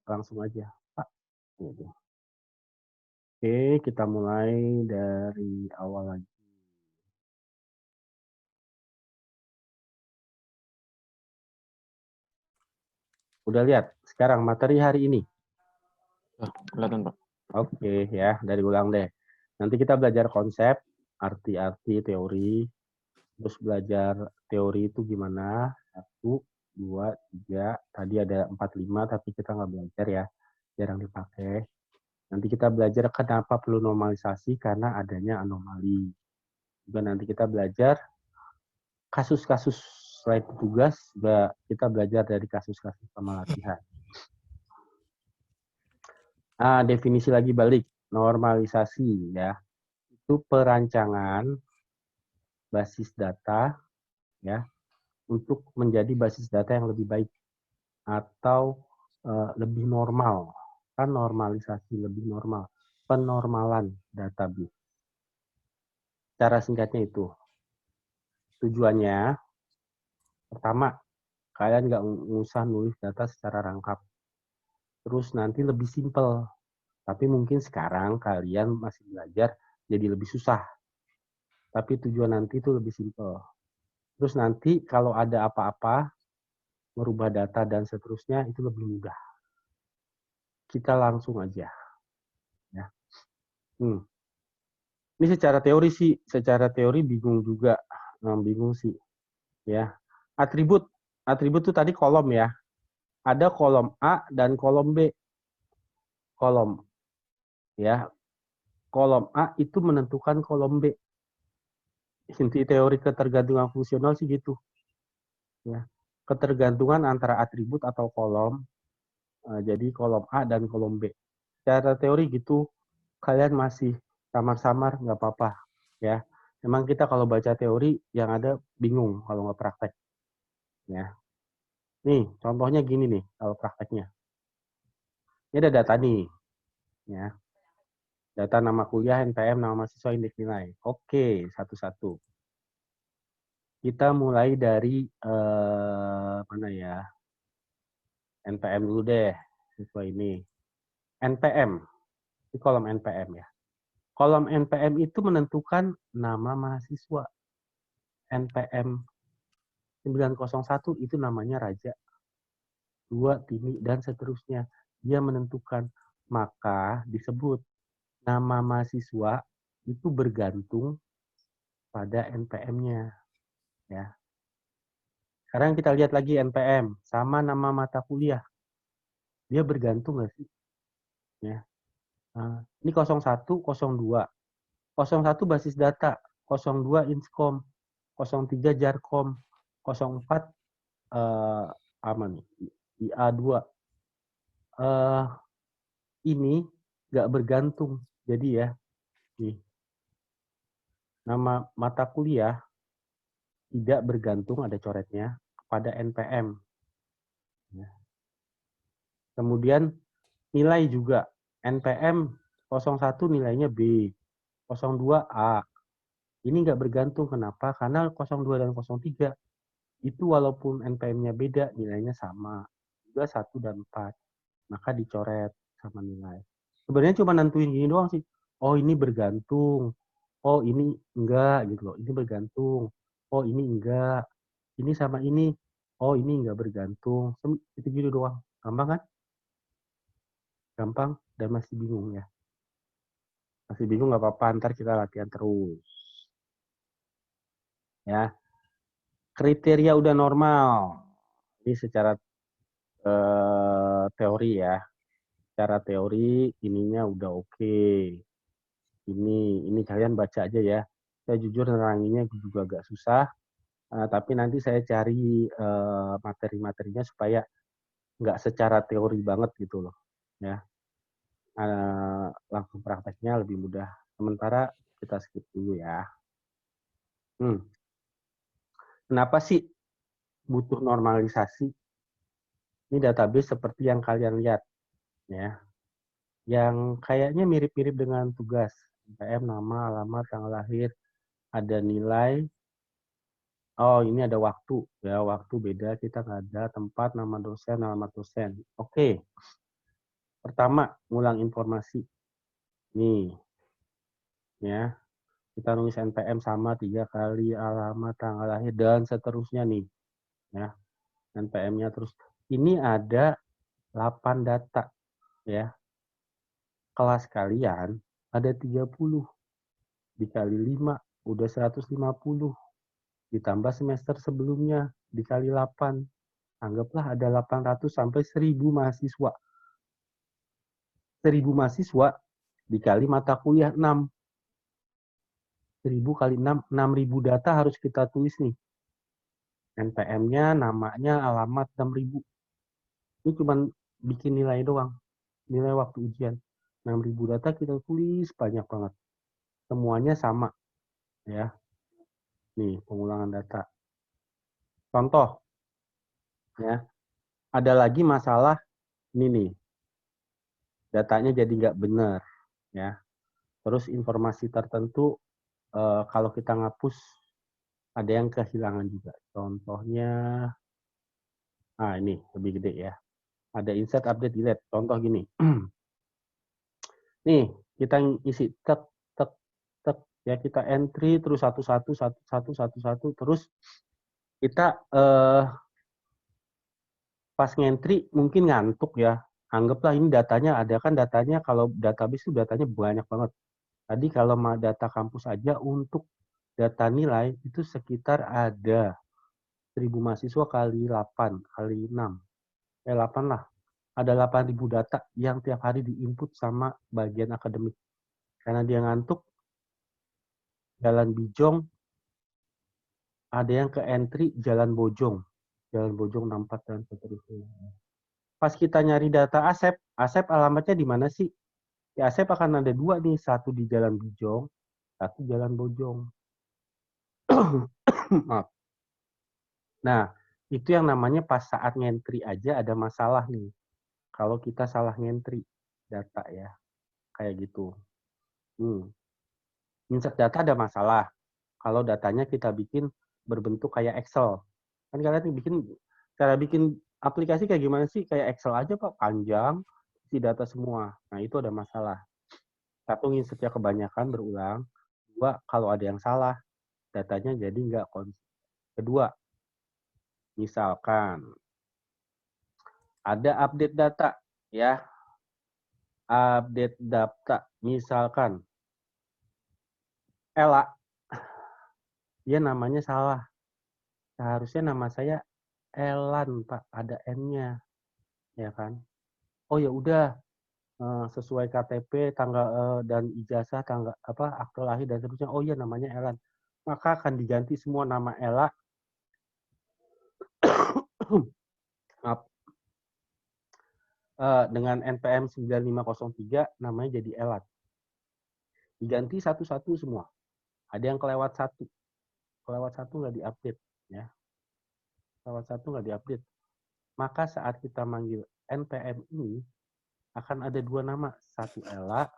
Langsung aja, Pak, gitu. Oke, kita mulai dari awal lagi. Udah lihat sekarang materi hari ini? Kelihatan, Pak. Oke, ya, dari ulang deh. Nanti kita belajar konsep, arti-arti teori, terus belajar teori itu gimana, 1, 2, 3, tadi ada 4, 5, tapi kita nggak belajar ya, jarang dipakai. Nanti kita belajar kenapa perlu normalisasi, karena adanya anomali. Juga nanti kita belajar kasus-kasus selain petugas, juga kita belajar dari kasus-kasus sama latihan. Definisi lagi balik, normalisasi ya, itu perancangan basis data ya untuk menjadi basis data yang lebih baik atau lebih normal. Kan normalisasi lebih normal, penormalan database. Cara singkatnya itu. Tujuannya pertama, kalian nggak usah nulis data secara rangkap. Terus nanti lebih simple. Tapi mungkin sekarang kalian masih belajar jadi lebih susah. Tapi tujuan nanti itu lebih simple. Terus nanti kalau ada apa-apa, merubah data dan seterusnya itu lebih mudah. Kita langsung aja. Ya. Ini secara teori sih, secara teori bingung juga, bingung sih, ya. Atribut, atribut tuh tadi kolom ya. Ada kolom A dan kolom B. Kolom, ya. Kolom A itu menentukan kolom B. Inti teori ketergantungan fungsional sih gitu, ya. Ketergantungan antara atribut atau kolom, jadi kolom A dan kolom B. Secara teori gitu, kalian masih samar-samar nggak apa-apa, ya. Memang kita kalau baca teori yang ada bingung kalau nggak praktek, ya. Nih, contohnya gini nih kalau prakteknya. Ini ada data nih, ya. Data nama kuliah, NPM, nama mahasiswa, indeks nilai. Oke, satu-satu. Kita mulai dari mana ya? NPM dulu deh, siswa ini. NPM, di kolom NPM ya. Kolom NPM itu menentukan nama mahasiswa. NPM 901 itu namanya Raja, 2 Tini, dan seterusnya. Dia menentukan, maka disebut nama mahasiswa itu bergantung pada NPM-nya. Ya. Sekarang kita lihat lagi NPM sama nama mata kuliah. Dia bergantung nggak sih? Ya. Ini 01, 02. 01 basis data, 02 Inskom, 03 Jarkom, 04 apa nih? IA2. Ini nggak bergantung. Jadi ya, nih, nama mata kuliah tidak bergantung, ada coretnya, pada NPM. Ya. Kemudian nilai juga. NPM 01 nilainya B, 02 A. Ini nggak bergantung. Kenapa? Karena 02 dan 03 itu walaupun NPM-nya beda, nilainya sama. Juga 1 dan 4. Maka dicoret sama nilai. Sebenarnya cuma nentuin gini doang sih. Oh ini bergantung. Oh ini enggak gitu loh. Ini bergantung. Oh ini enggak. Ini sama ini. Oh ini enggak bergantung. Itu gitu doang. Gampang kan? Gampang dan masih bingung ya. Masih bingung nggak apa-apa, ntar kita latihan terus. Ya, kriteria udah normal. Ini secara teori ya. Secara teori ininya udah oke. Ini kalian baca aja ya. Saya jujur neranginnya juga agak susah. Tapi nanti saya cari materi-materinya supaya nggak secara teori banget gitu loh. Ya, langsung prakteknya lebih mudah. Sementara kita skip dulu ya. Kenapa sih butuh normalisasi? Ini database seperti yang kalian lihat, ya, yang kayaknya mirip-mirip dengan tugas. NPM, nama, alamat, tanggal lahir, ada nilai, Oh, ini ada waktu. Ya, waktu beda. Kita nggak ada tempat, nama dosen, alamat dosen. Oke. Pertama, ngulang informasi. Nih, ya. Kita nulis NPM sama 3 kali, alamat, tanggal lahir, dan seterusnya nih. Ya, NPM-nya terus. Ini ada 8 data. Ya. Kelas kalian ada 30. Dikali 5, udah 150. Ditambah semester sebelumnya, dikali 8. Anggaplah ada 800 sampai 1000 mahasiswa. 1000 mahasiswa dikali mata kuliah 6. 1000 kali 6, 6000 data harus kita tulis nih. NPM-nya, namanya, alamat 6000. Ini cuma bikin nilai doang. Nilai waktu ujian. 6000 data kita tulis banyak banget. Semuanya sama. Ya. Nih, pengulangan data. Contoh. Ya. Ada lagi masalah ini nih. Datanya jadi nggak benar. Ya. Terus informasi tertentu kalau kita ngapus ada yang kehilangan juga. Contohnya, ini lebih gede ya. Ada insert, update, delete. Contoh gini. Nih, kita isi tek, tek, tek. Ya, kita entry terus satu, terus kita pas ngentry mungkin ngantuk ya. Anggaplah ini datanya ada kan datanya kalau database itu datanya banyak banget. Tadi kalau data kampus aja untuk data nilai itu sekitar ada 1000 mahasiswa kali 8, kali 6. 8 lah. Ada 8.000 data yang tiap hari diinput sama bagian akademik. Karena dia ngantuk, jalan Bijong, ada yang ke entry jalan Bojong. Jalan Bojong 64 dan seterusnya. Pas kita nyari data Asep, Asep alamatnya di mana sih? Ya Asep akan ada 2 nih, satu di jalan Bijong, satu jalan Bojong. Maaf. Nah, itu yang namanya pas saat ngentry aja ada masalah nih. Kalau kita salah ngentry data ya, kayak gitu. Insert data ada masalah. Kalau datanya kita bikin berbentuk kayak Excel. Kan kalian bikin, cara bikin aplikasi kayak gimana sih? Kayak Excel aja Pak, panjang, isi data semua. Nah itu ada masalah. Satu, insertnya kebanyakan berulang. Dua, kalau ada yang salah, datanya jadi nggak konsisten. Kedua, misalkan ada update data, ya, update data, misalkan Ella, dia namanya salah. Seharusnya nama saya Elan, Pak, ada N-nya, ya kan? Oh ya udah, sesuai KTP, tanggal dan ijazah, tanggal apa, akte lahir dan seterusnya. Oh iya namanya Elan. Maka akan diganti semua nama Ella. Maaf, dengan NPM 9503 namanya jadi Elan. Diganti satu-satu semua. Ada yang kelewat satu nggak diupdate, ya. Kelewat satu nggak diupdate. Maka saat kita manggil NPM ini akan ada 2 nama, satu Ella,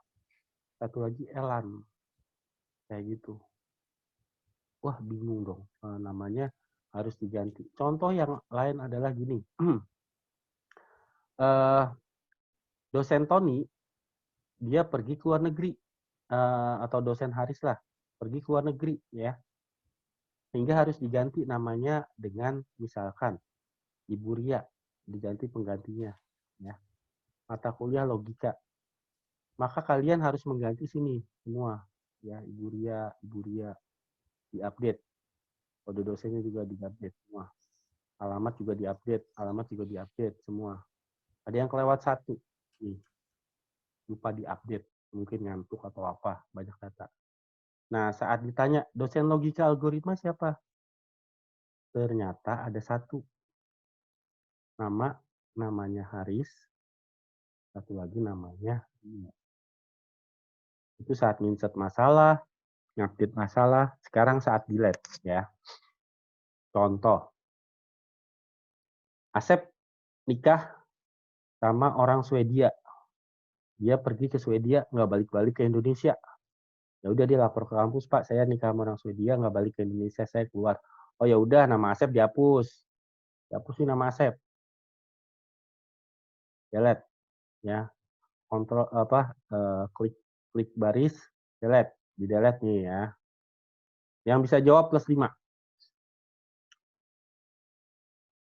satu lagi Elan, kayak gitu. Wah bingung dong, namanya harus diganti. Contoh yang lain adalah gini, dosen Tony dia pergi ke luar negeri, atau dosen Haris lah pergi ke luar negeri ya, sehingga harus diganti namanya dengan misalkan Ibu Ria, diganti penggantinya ya, mata kuliah logika. Maka kalian harus mengganti sini semua ya, Ibu Ria diupdate, kode dosennya juga diupdate semua, alamat juga diupdate semua. Ada yang kelewat satu nih, lupa diupdate, mungkin ngantuk atau apa, banyak data. Nah saat ditanya dosen logika algoritma siapa, ternyata ada satu namanya Haris, satu lagi namanya Bimo. Itu saat insert masalah, ngupdate masalah. Sekarang saat delete ya. Contoh, Asep nikah sama orang Swedia. Dia pergi ke Swedia, nggak balik-balik ke Indonesia. Ya udah dia lapor ke kampus, Pak, saya nikah sama orang Swedia, nggak balik ke Indonesia, saya keluar. Oh ya udah, nama Asep dihapus. Dihapusin nama Asep. Delete ya. Kontrol klik baris, delete. Di delete nih ya. Yang bisa jawab plus 5.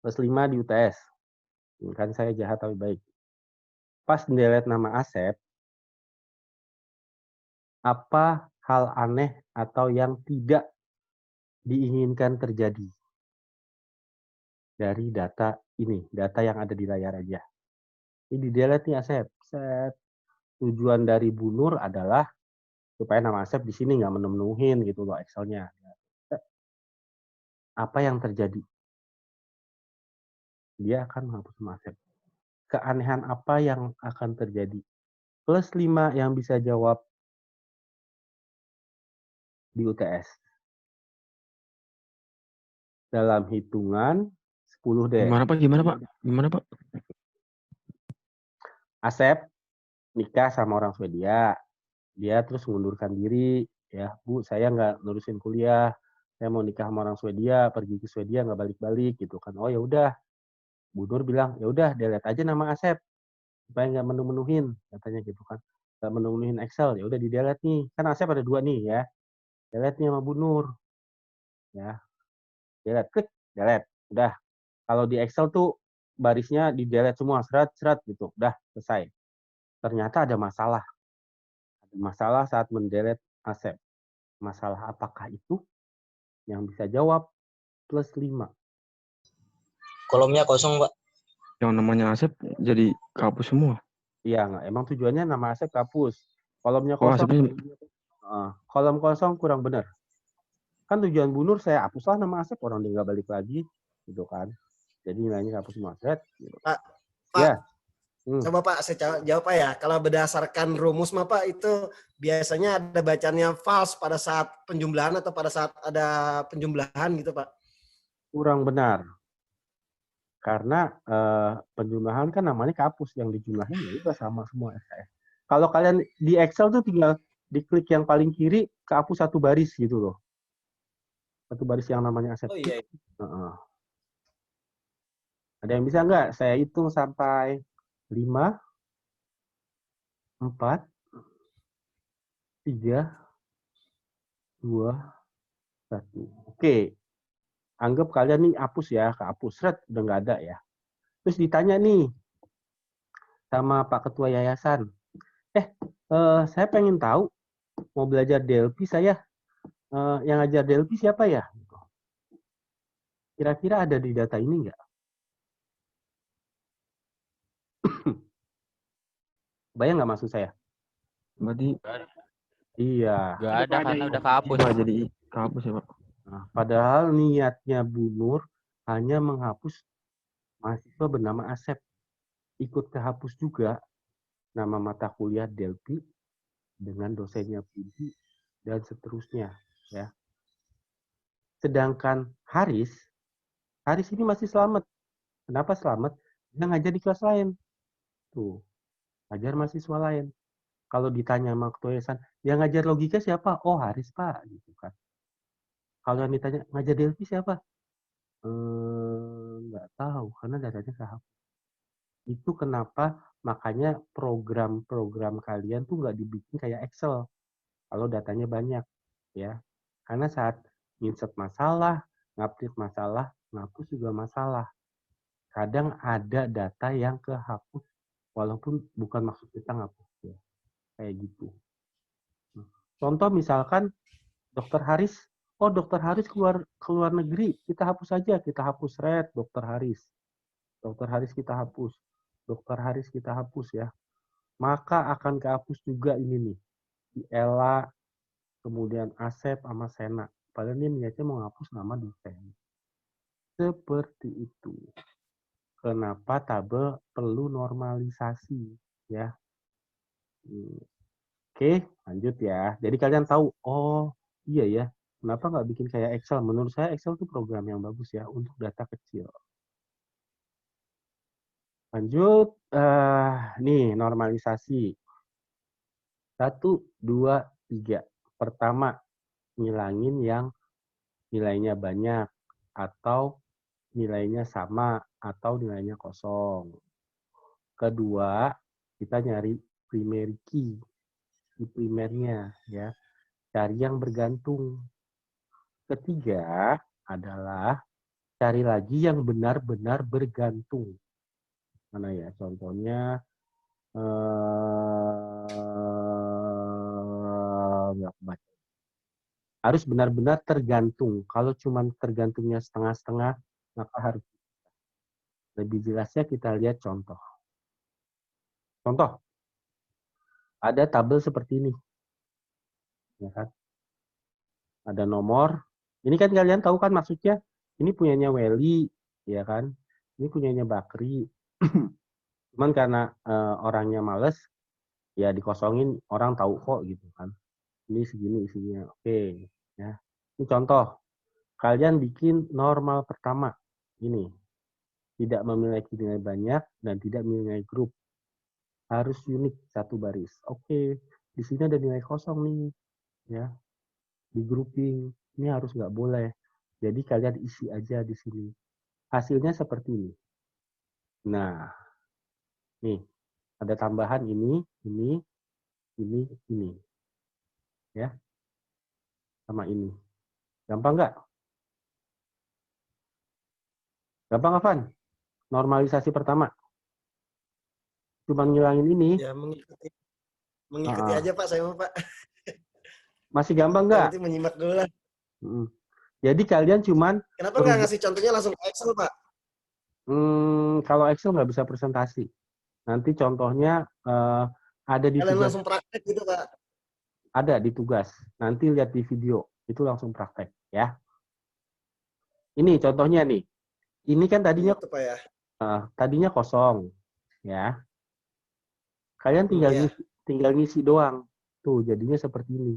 Plus 5 di UTS. Kan saya jahat tapi baik. Pas delete nama Asep, apa hal aneh atau yang tidak diinginkan terjadi dari data ini, data yang ada di layar aja. Ini di delete nih Asep. Set. Tujuan dari Bu Nur adalah supaya nama Asep di sini nggak menemuhin gitu loh Excel-nya. Apa yang terjadi? Dia akan menghapus nama Asep. Keanehan apa yang akan terjadi? Plus 5 yang bisa jawab di UTS. Dalam hitungan 10 deh. Gimana Pak? Gimana Pak? Gimana Pak? Asep nikah sama orang Swedia. Dia terus mengundurkan diri. Ya, Bu, saya nggak nerusin kuliah. Saya mau nikah sama orang Swedia, pergi ke Swedia nggak balik-balik gitu kan. Oh ya udah. Bu Nur bilang, ya udah delete aja nama Asep supaya nggak menu-menuhin katanya gitu kan. Nggak menu-menuhin Excel. Ya udah di delete nih. Kan Asep ada 2 nih ya. Delete nih sama Bu Nur. Ya, delete, klik, delete. Udah. Kalau di Excel tuh barisnya di delete semua, seret-seret gitu. Udah, selesai. Ternyata ada masalah. Ada masalah saat mendelete Asep. Masalah apakah itu? Yang bisa jawab plus 5. Kolomnya kosong, Pak. Yang namanya Asep jadi kapus semua. Iya, nggak. Emang tujuannya nama Asep hapus. Kolomnya Oh, kosong. Asepnya Kolom kosong kurang benar. Kan tujuan Bu Nur saya hapuslah nama Asep, orang dia nggak balik lagi. Gitu kan. Jadi nilainya hapus semua. Gitu. Pak, Ya. coba Pak saya jawab Pak ya. Kalau berdasarkan rumus mah Pak itu biasanya ada bacanya false pada saat penjumlahan atau pada saat ada penjumlahan gitu Pak. Kurang benar. Karena penjumlahan kan namanya kehapus, yang dijumlahin ya udah sama semua SKS. Kalau kalian di Excel tuh tinggal diklik yang paling kiri, kehapus satu baris gitu loh. Satu baris yang namanya Asep. Oh iya. Ada yang bisa nggak? Saya hitung sampai 5, 4, 3, 2, 1. Oke. Anggap kalian nih hapus ya, kehapus. Red, udah nggak ada ya. Terus ditanya nih sama Pak Ketua Yayasan. Saya pengen tahu, mau belajar DLP saya. Yang ngajar DLP siapa ya? Kira-kira ada di data ini nggak? Bayang nggak maksud saya? berarti Iya. Nggak ada karena udah kehapus. Pak jadi kapus ya Pak. Nah, padahal niatnya Bu Nur hanya menghapus mahasiswa bernama Asep. Ikut kehapus juga nama mata kuliah Delphi dengan dosennya Budi dan seterusnya. Ya. Sedangkan Haris ini masih selamat. Kenapa selamat? Dia ngajar di kelas lain. Tuh, ngajar mahasiswa lain. Kalau ditanya sama ketua yayasan, yang ngajar logika siapa? Oh, Haris, Pak. Gitu kan. Kalau yang ditanya, ngajar Delphi siapa? Nggak tahu, karena datanya kehapus. Itu kenapa makanya program-program kalian tuh nggak dibikin kayak Excel. Kalau datanya banyak. Ya. Karena saat insert masalah, ngupdate masalah, ngapus juga masalah. Kadang ada data yang kehapus, walaupun bukan maksud kita ngapus. Ya. Kayak gitu. Contoh misalkan Dokter Haris, Dokter Haris keluar negeri, kita hapus saja, kita hapus red Dokter Haris. Dokter Haris kita hapus. Dokter Haris kita hapus ya. Maka akan kehapus juga ini nih. Si Ella, kemudian Asep sama Sena. Padahal dia niatnya mau ngapus nama dosen. Seperti itu. Kenapa tabel perlu normalisasi ya. Oke, lanjut ya. Jadi kalian tahu, oh iya ya, kenapa nggak bikin kayak Excel? Menurut saya Excel itu program yang bagus ya untuk data kecil. Lanjut, nih normalisasi. 1, 2, 3. Pertama, ngilangin yang nilainya banyak. atau nilainya sama atau nilainya kosong. Kedua, kita nyari primary key di primernya ya. Cari yang bergantung. Ketiga adalah cari lagi yang benar-benar bergantung. Mana ya contohnya? Nggak kebaca. Harus benar-benar tergantung. Kalau cuma tergantungnya setengah-setengah, maka harus lebih jelasnya kita lihat contoh. Contoh, ada tabel seperti ini, ya kan? Ada nomor. Ini kan kalian tahu kan maksudnya? Ini punyanya Welly, ya kan? Ini punyanya Bakri. Cuman karena orangnya males, ya dikosongin, orang tahu kok gitu kan. Ini segini isinya. Oke, ya. Ini contoh. Kalian bikin normal pertama. Ini. Tidak memiliki nilai banyak dan tidak memiliki grup. Harus unik satu baris. Oke, di sini ada nilai kosong nih. Ya. Di grouping. Ini harus nggak boleh. Jadi kalian isi aja di sini. Hasilnya seperti ini. Nah, nih. Ada tambahan ini. Ya. Sama ini. Gampang nggak? Gampang, Avan? Normalisasi pertama. Cuma ngilangin ini. Ya mengikuti aja Pak, saya mau Pak. Masih gampang Yang nggak? penting menyimak dulu lah. Jadi kalian cuman... Kenapa nggak ngasih contohnya langsung ke Excel Pak? Kalau Excel nggak bisa presentasi. Nanti contohnya ada di Kalian tugas. langsung praktek gitu Pak. Ada di tugas. Nanti lihat di video. Itu langsung praktek. Ya. Ini contohnya nih. Ini kan tadinya Itu Pak ya. Tadinya kosong. Ya. Kalian Iya. tinggal ngisi doang. Tuh, jadinya seperti ini.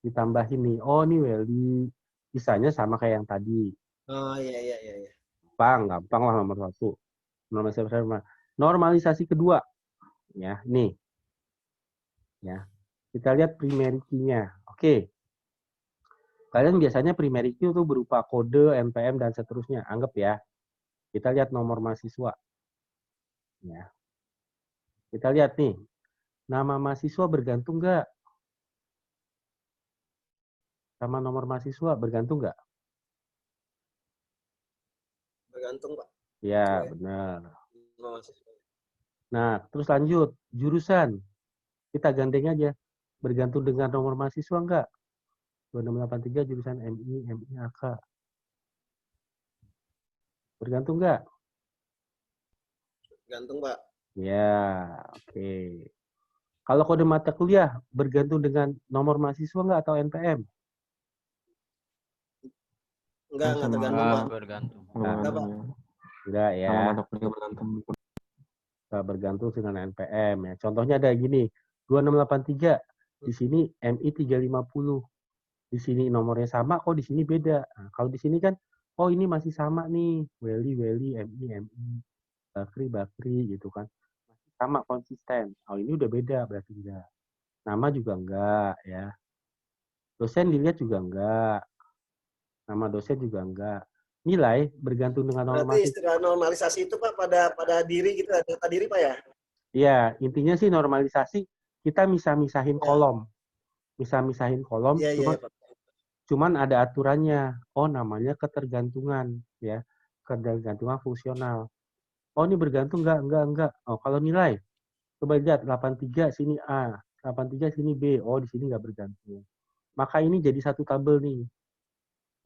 Ditambahin nih. Oh, ini Welly. Sisanya sama kayak yang tadi. Oh iya. Gampang lah nomor 1. Normalisasi kedua. Ya, nih. Ya. Kita lihat primary key-nya. Oke. Kalian biasanya primary key itu berupa kode, NPM, dan seterusnya. Anggap ya. Kita lihat nomor mahasiswa. Ya. Kita lihat nih. Nama mahasiswa bergantung nggak? Sama nomor mahasiswa bergantung nggak? Bergantung Pak. Ya, benar. Nah, terus lanjut. Jurusan. Kita gandeng aja. Bergantung dengan nomor mahasiswa nggak? 2683 jurusan MI, AK. Bergantung nggak? Bergantung Pak. Ya, oke. Kalau kode mata kuliah, bergantung dengan nomor mahasiswa nggak atau NPM? Enggak tergantung Pak. Bergantung. Enggak Pak. Enggak ya. Sama mata kuliah bergantung. Bergantung dengan NPM ya. Contohnya ada gini, 2683 di sini MI 350. Di sini nomornya sama, kok di sini beda. Nah, kalau di sini kan, oh ini masih sama nih, Welly, MI, Bakri gitu kan. Masih sama konsisten. Oh ini udah beda berarti enggak. Nama juga enggak ya. Dosen dilihat juga enggak. Nama dosen juga enggak. Nilai bergantung dengan Berarti normasi. istilah normalisasi itu Pak pada diri gitu, data diri Pak ya? Iya, intinya sih normalisasi kita misahin kolom. Misahin kolom, Iya Pak. cuman ada aturannya. Oh, namanya ketergantungan ya. Ketergantungan fungsional. Oh, ini bergantung enggak. Oh, kalau nilai coba lihat 83 sini A, 83 sini B. Oh, di sini enggak bergantung. Maka ini jadi satu tabel nih.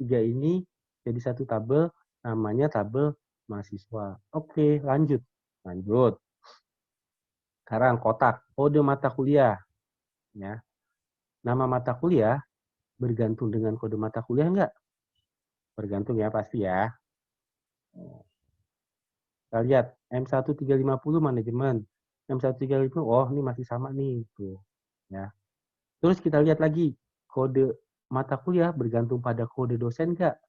3 ini jadi satu tabel, namanya tabel mahasiswa. Oke, lanjut. Sekarang kotak, kode mata kuliah. Ya. Nama mata kuliah bergantung dengan kode mata kuliah enggak? Bergantung ya, pasti ya. Kita lihat, M1350 manajemen. M1350, oh ini masih sama nih. Tuh. Ya. Terus kita lihat lagi, kode mata kuliah bergantung pada kode dosen enggak?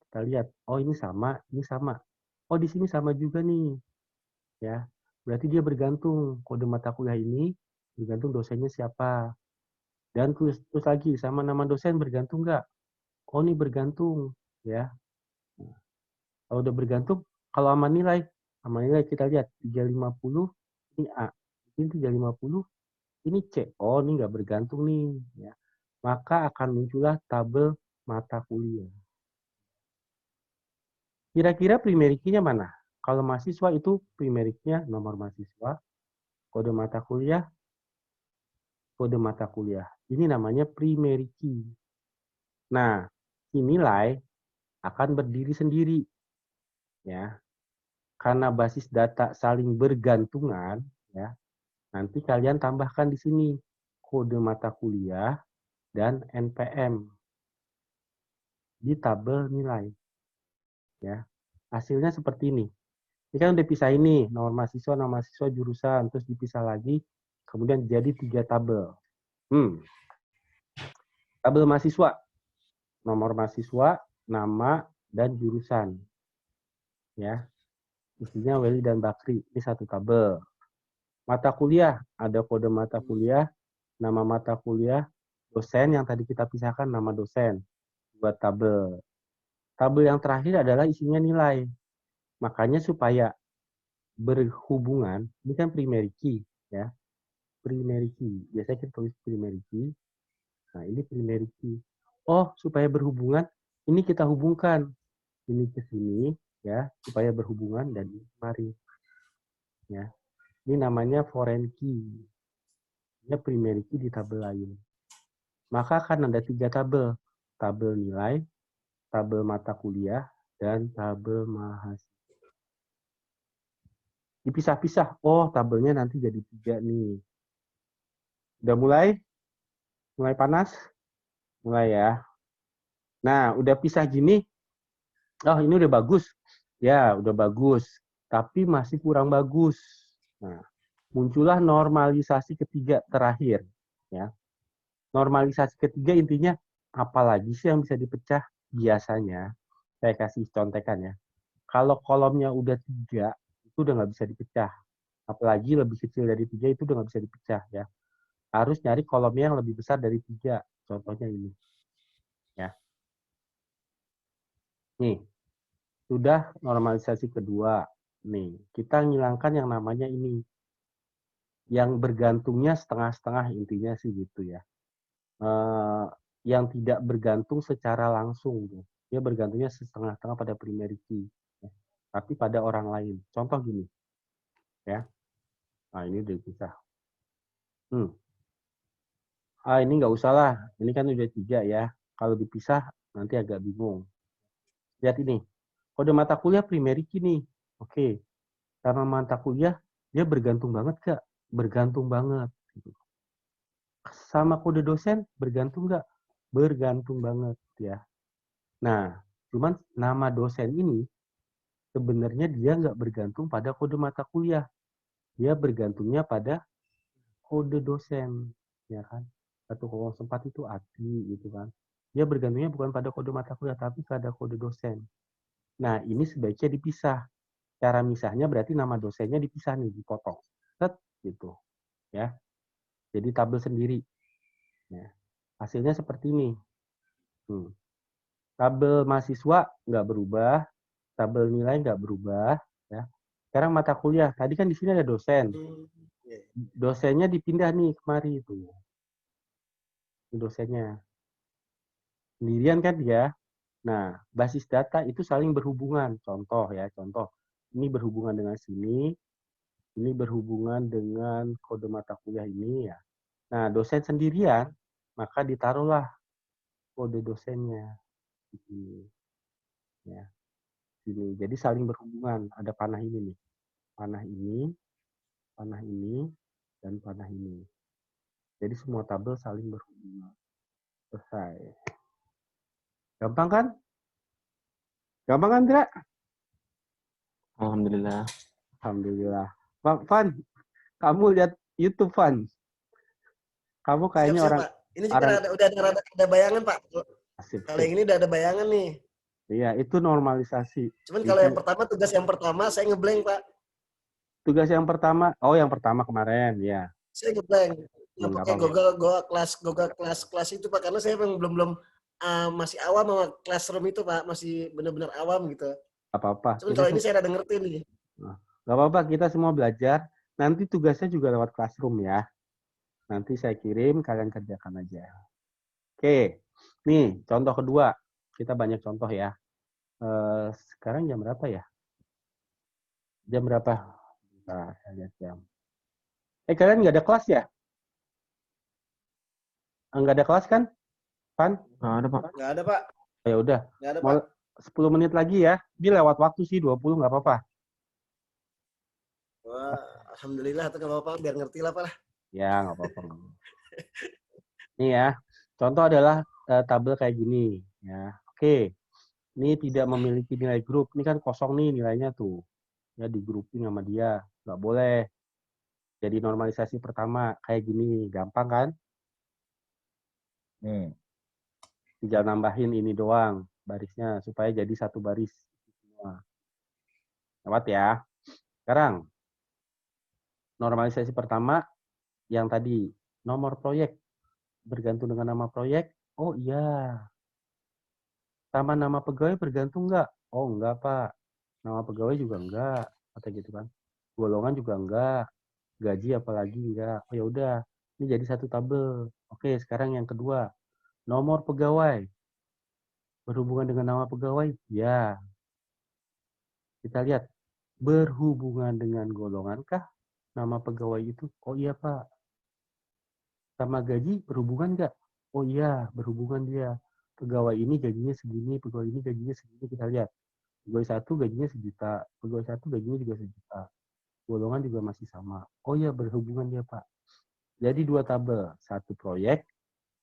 Kita lihat, oh ini sama. Oh di sini sama juga nih. Ya. Berarti dia bergantung, kode mata kuliah ini bergantung dosennya siapa. Dan terus lagi, sama nama dosen bergantung nggak? Oh, ini bergantung. Ya. Kalau udah bergantung, kalau sama nilai kita lihat 350 ini A, ini 350 ini C. Oh, ini nggak bergantung nih. Ya. Maka akan muncullah tabel mata kuliah. Kira-kira primary key-nya mana? Kalau mahasiswa itu primary key-nya nomor mahasiswa, kode mata kuliah, kode mata kuliah. Ini namanya primary key. Nah, nilai akan berdiri sendiri. Ya. Karena basis data saling bergantungan, ya. Nanti kalian tambahkan di sini kode mata kuliah dan NPM di tabel nilai. Ya. Hasilnya seperti ini. Ini kan udah pisah ini, nomor mahasiswa, jurusan, terus dipisah lagi, kemudian jadi 3 tabel. Tabel mahasiswa, nomor mahasiswa, nama, dan jurusan. Ya, isinya Weli dan Bakri, ini satu tabel. Mata kuliah, ada kode mata kuliah, nama mata kuliah, dosen yang tadi kita pisahkan nama dosen, 2 tabel. Tabel yang terakhir adalah isinya nilai. Makanya supaya berhubungan, ini kan primary key, ya. Primary key. Biasanya kita tulis primary key. Nah, ini primary key. Oh, supaya berhubungan, ini kita hubungkan. Ini ke sini, ya, supaya berhubungan dan ini kemari. Ya. Ini namanya foreign key. Ini primary key di tabel lain. Maka akan ada 3 tabel. Tabel nilai, tabel mata kuliah, dan tabel mahasiswa. Dipisah-pisah. Oh, tabelnya nanti jadi 3 nih. Udah mulai? Mulai panas? Mulai ya. Nah, udah pisah gini. Oh, ini udah bagus. Ya, udah bagus. Tapi masih kurang bagus. Nah, muncullah normalisasi ketiga terakhir. Ya. Normalisasi ketiga intinya, apalagi sih yang bisa dipecah? Biasanya, saya kasih contekan ya. Kalau kolomnya udah 3, itu udah nggak bisa dipecah. Apalagi lebih kecil dari 3 itu udah nggak bisa dipecah ya. Harus nyari kolomnya yang lebih besar dari 3. Contohnya ini. Ya. Nih, sudah normalisasi kedua. Nih, kita ngilangkan yang namanya ini. Yang bergantungnya setengah-setengah intinya sih gitu ya. Yang tidak bergantung secara langsung. Dia bergantungnya setengah-setengah pada primary key. Ya. Tapi pada orang lain. Contoh gini. Ya. Nah, ini udah bisa. Ini nggak usah lah. Ini kan udah 3 ya. Kalau dipisah nanti agak bingung. Lihat ini. Kode mata kuliah primary key nih. Oke. Sama mata kuliah, dia bergantung banget nggak? Bergantung banget. Sama kode dosen, bergantung nggak? Bergantung banget ya. Nah, cuman nama dosen ini sebenarnya dia nggak bergantung pada kode mata kuliah. Dia bergantungnya pada kode dosen. Ya kan? 104 itu ATI gitu kan. Dia bergantungnya bukan pada kode mata kuliah, tapi pada kode dosen. Nah, ini sebaiknya dipisah. Cara misahnya berarti nama dosennya dipisah nih, dipotong. Set, gitu. Ya. Jadi tabel sendiri. Ya. Hasilnya seperti ini. Tabel mahasiswa nggak berubah, tabel nilai nggak berubah. Ya. Sekarang mata kuliah. Tadi kan di sini ada dosen. Dosennya dipindah nih kemari itu. Ini dosennya. Sendirian kan dia. Nah, basis data itu saling berhubungan. Contoh ya, contoh. Ini berhubungan dengan sini, ini berhubungan dengan kode mata kuliah ini ya. Nah, dosen sendirian, maka ditaruhlah kode dosennya di sini. Ya, sini. Jadi saling berhubungan. Ada panah ini nih. Panah ini, dan panah ini. Jadi semua tabel saling berhubungan. Selesai. Gampang kan? Gampang kan, Dra? Alhamdulillah. Alhamdulillah. Van, kamu lihat YouTube, Van. Kamu kayaknya Siap, orang... Pak. Ini juga udah ada bayangan, Pak. Asip, kalau yang ini udah ada bayangan nih. Iya, itu normalisasi. Cuman kalau yang pertama, tugas yang pertama, saya ngeblank, Pak. Tugas yang pertama, yang pertama kemarin, ya. Saya ngeblank. Yang pakai Google Class itu, Pak. Karena saya belum masih awam sama Classroom itu, Pak. Masih benar-benar awam gitu. Gak apa-apa. Cuman kalau ini saya rada ngerti nih. Gak apa-apa, kita semua belajar. Nanti tugasnya juga lewat classroom ya. Nanti saya kirim, kalian kerjakan aja. Oke, nih contoh kedua. Kita banyak contoh ya. Sekarang jam berapa ya? Jam berapa? Bentar, saya lihat jam. Kalian nggak ada kelas ya? Nggak ada kelas kan? Pan? Nggak ada, Pak. Nggak ada, Pak. Ya udah. Nggak ada, Pak. Mau 10 menit lagi ya. Ini lewat waktu sih, 20 nggak apa-apa. Wah, alhamdulillah atau nggak apa-apa, biar ngerti lah, Pak. Ya, nggak apa-apa. Nih ya, contoh adalah tabel kayak gini. Ya, oke. Ini tidak memiliki nilai grup. Ini kan kosong nih nilainya tuh. Ya, di grouping sama dia. Nggak boleh. Jadi normalisasi pertama kayak gini. Gampang kan? Tinggal nambahin ini doang barisnya supaya jadi satu baris semua. Lewat ya. Sekarang normalisasi pertama yang tadi nomor proyek bergantung dengan nama proyek. Oh iya. Sama nama pegawai bergantung nggak? Oh enggak Pak. Nama pegawai juga enggak. Kata gitu kan. Golongan juga enggak. Gaji apalagi enggak. Oh ya udah. Ini jadi satu tabel. Oke, sekarang yang kedua. Nomor pegawai. Berhubungan dengan nama pegawai? Ya. Kita lihat. Berhubungan dengan golongankah nama pegawai itu? Oh iya Pak. Sama gaji berhubungan nggak? Oh iya, berhubungan dia. Pegawai ini gajinya segini, pegawai ini gajinya segini. Kita lihat. Pegawai satu gajinya sejuta, pegawai satu gajinya juga sejuta. Golongan juga masih sama. Oh iya, berhubungan dia Pak. Jadi dua tabel. Satu proyek,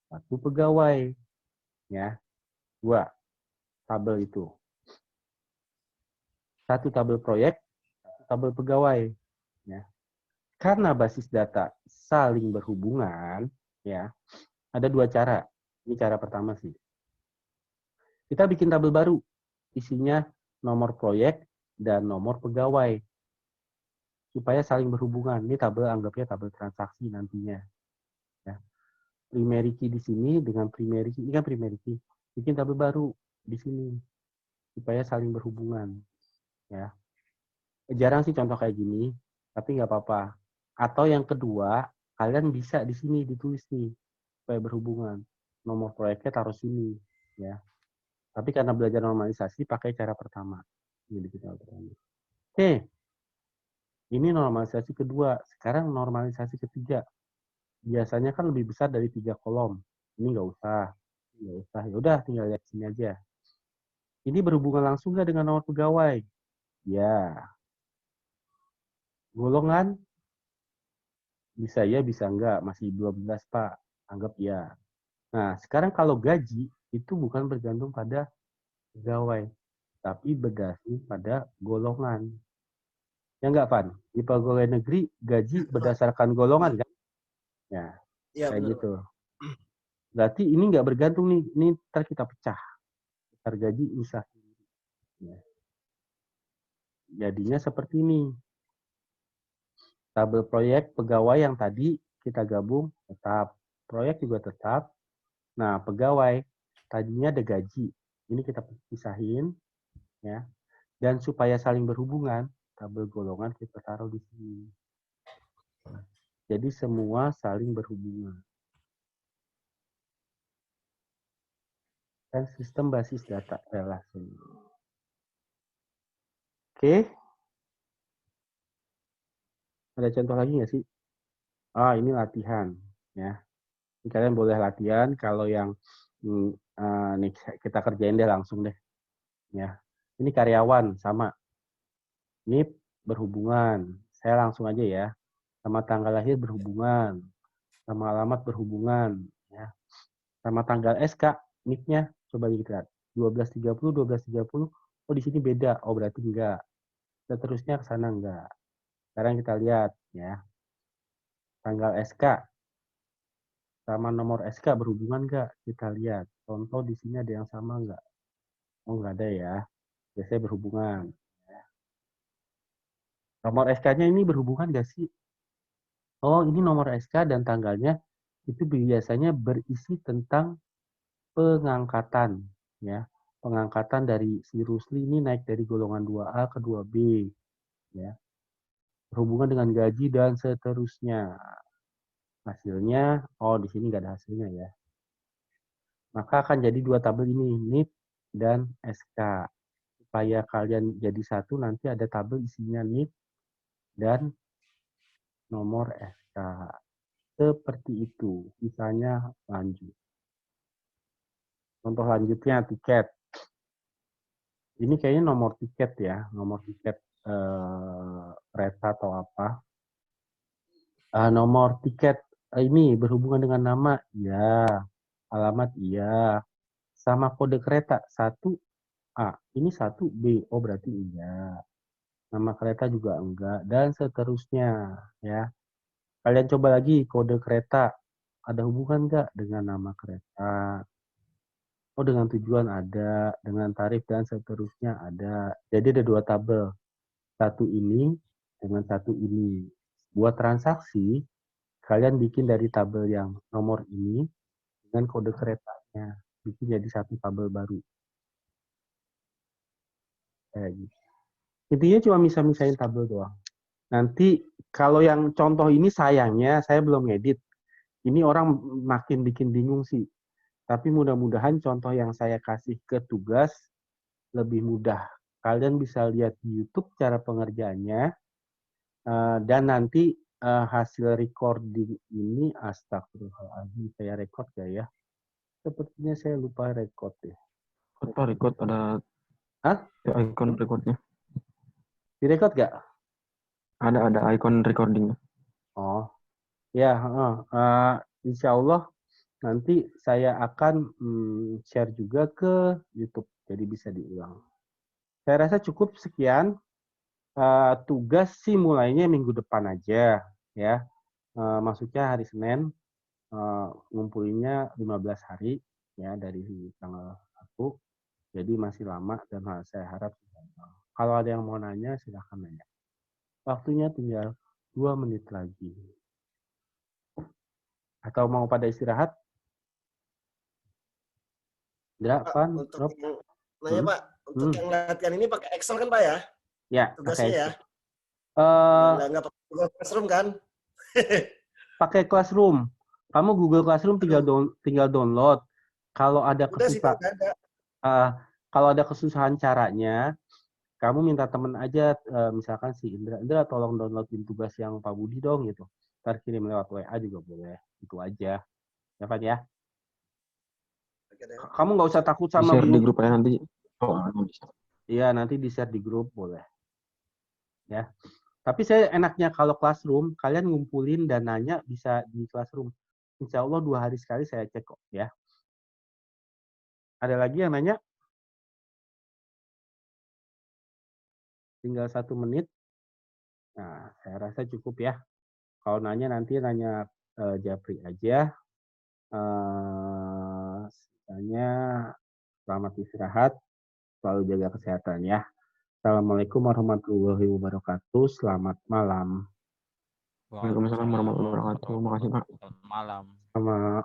satu pegawai. Ya, dua tabel itu. Satu tabel proyek, satu tabel pegawai. Ya. Karena basis data saling berhubungan, ya, ada dua cara. Ini cara pertama sih. Kita bikin tabel baru, isinya nomor proyek dan nomor pegawai, supaya saling berhubungan. Ini tabel anggapnya tabel transaksi nantinya. Ya. Primary key di sini dengan primary key, ini kan primary key. Bikin tabel baru di sini, supaya saling berhubungan. Ya. Jarang sih contoh kayak gini, tapi nggak apa-apa. Atau yang kedua, kalian bisa di sini ditulis nih supaya berhubungan. Nomor proyeknya taruh sini, ya. Tapi karena belajar normalisasi pakai cara pertama. Ini kita Oke, ini normalisasi kedua. Sekarang normalisasi ketiga. Biasanya kan lebih besar dari 3 kolom. Ini nggak usah, nggak usah. Ya udah, tinggal lihat sini aja. Ini berhubungan langsung nggak dengan nomor pegawai? Ya. Golongan bisa ya, bisa enggak. Masih 12, Pak. Anggap ya. Nah, sekarang kalau gaji, itu bukan bergantung pada pegawai, tapi berdasarkan pada golongan. Ya enggak, Van? Di pegawai negeri, gaji berdasarkan golongan, kan? Ya, Iya, kayak benar. gitu. Berarti ini enggak bergantung nih. Ini ntar kita pecah. Ntar gaji bisa. Ya. Jadinya seperti ini. Tabel proyek pegawai yang tadi kita gabung tetap. Proyek juga tetap. Nah, pegawai tadinya ada gaji. Ini kita pisahin, ya. Dan supaya saling berhubungan, tabel golongan kita taruh di sini. Jadi semua saling berhubungan. Dan sistem basis data relasi. Oke. Ada contoh lagi nggak sih? Ah, ini latihan, ya. Ini kalian boleh latihan. Kalau yang nih kita kerjain deh langsung deh, ya. Ini karyawan sama. Ini berhubungan. Saya langsung aja ya. Sama tanggal lahir berhubungan. Sama alamat berhubungan, ya. Sama tanggal SK, NIK-nya coba kita lihat. 12.30, 12.30. Oh, di sini beda. Oh, berarti enggak. Seterusnya ke sana enggak. Sekarang kita lihat, ya. Tanggal SK sama nomor SK berhubungan enggak? Kita lihat. Contoh di sini ada yang sama enggak? Oh, enggak ada ya. Biasanya berhubungan. Nomor SK-nya ini berhubungan enggak sih? Oh, ini nomor SK dan tanggalnya itu biasanya berisi tentang pengangkatan, ya. pengangkatan dari si Rusli ini naik dari golongan 2A ke 2B, ya. Berhubungan dengan gaji dan seterusnya. Hasilnya, oh di sini nggak ada hasilnya ya. Maka akan jadi dua tabel ini, NIP dan SK. Supaya kalian jadi satu, nanti ada tabel isinya NIP dan nomor SK. Seperti itu. Misalnya lanjut. Contoh lanjutnya tiket. Ini kayaknya nomor tiket ya, nomor tiket kereta atau apa. Nomor tiket ini berhubungan dengan nama, ya. Alamat, iya. Sama kode kereta, 1A. Ini 1B, oh berarti iya. Nama kereta juga enggak, dan seterusnya. Ya. Kalian coba lagi kode kereta. Ada hubungan enggak dengan nama kereta? Oh, dengan tujuan ada, dengan tarif dan seterusnya ada. Jadi ada dua tabel. Satu ini dengan satu ini. Buat transaksi, kalian bikin dari tabel yang nomor ini dengan kode keretanya. Bikin jadi satu tabel baru. Kayak gitu. Intinya cuma misah-misahin tabel doang. Nanti kalau yang contoh ini sayangnya saya belum ngedit. Ini orang makin bikin bingung sih. Tapi mudah-mudahan contoh yang saya kasih ke tugas lebih mudah. Kalian bisa lihat di YouTube cara pengerjaannya. Dan nanti hasil recording ini, astagfirullahaladzim, saya record gak ya? Sepertinya saya lupa record ya. Record ada Hah? icon recordnya. Direcord gak? Ada icon recordingnya. Oh, ya. Insya Allah nanti saya akan share juga ke YouTube, jadi bisa diulang. Saya rasa cukup sekian. Tugas sih mulainya minggu depan aja, ya. Maksudnya hari Senin, ngumpulinnya 15 hari, ya, dari tanggal 1. Jadi masih lama dan saya harap kalau ada yang mau nanya silahkan nanya. Waktunya tinggal 2 menit lagi. Atau mau pada istirahat? Enggak, Pak, Pan? untuk Rob? yang nanya Pak, untuk yang latihan ini pakai Excel kan Pak ya? Ya, Tugasnya ya? Eh, Nggak pakai Google Classroom kan? pakai Classroom. Kamu Google Classroom Aduh, tinggal download. Kalau ada udah sih Pak, udah ada. kalau ada kesusahan caranya, kamu minta temen aja, misalkan si Indra tolong downloadin tugas yang Pak Budi dong gitu. Ntar kirim lewat WA juga boleh. Itu aja. Ya Pan ya. Oke deh. Kamu nggak usah takut Di sama share di bingung. grup aja nanti. Oh, bisa. Iya, nanti di-share di grup boleh. Ya. Tapi saya enaknya kalau Classroom, kalian ngumpulin dananya bisa di Classroom. Insya Allah 2 hari sekali saya cek kok ya. Ada lagi yang nanya? Tinggal 1 menit. Nah, saya rasa cukup ya. Kalau nanya nanti nanya Japri aja. Sisanya selamat istirahat, selalu jaga kesehatan ya. Assalamualaikum warahmatullahi wabarakatuh. Selamat malam. Waalaikumsalam warahmatullahi wabarakatuh. Makasih Pak. Selamat malam. Sama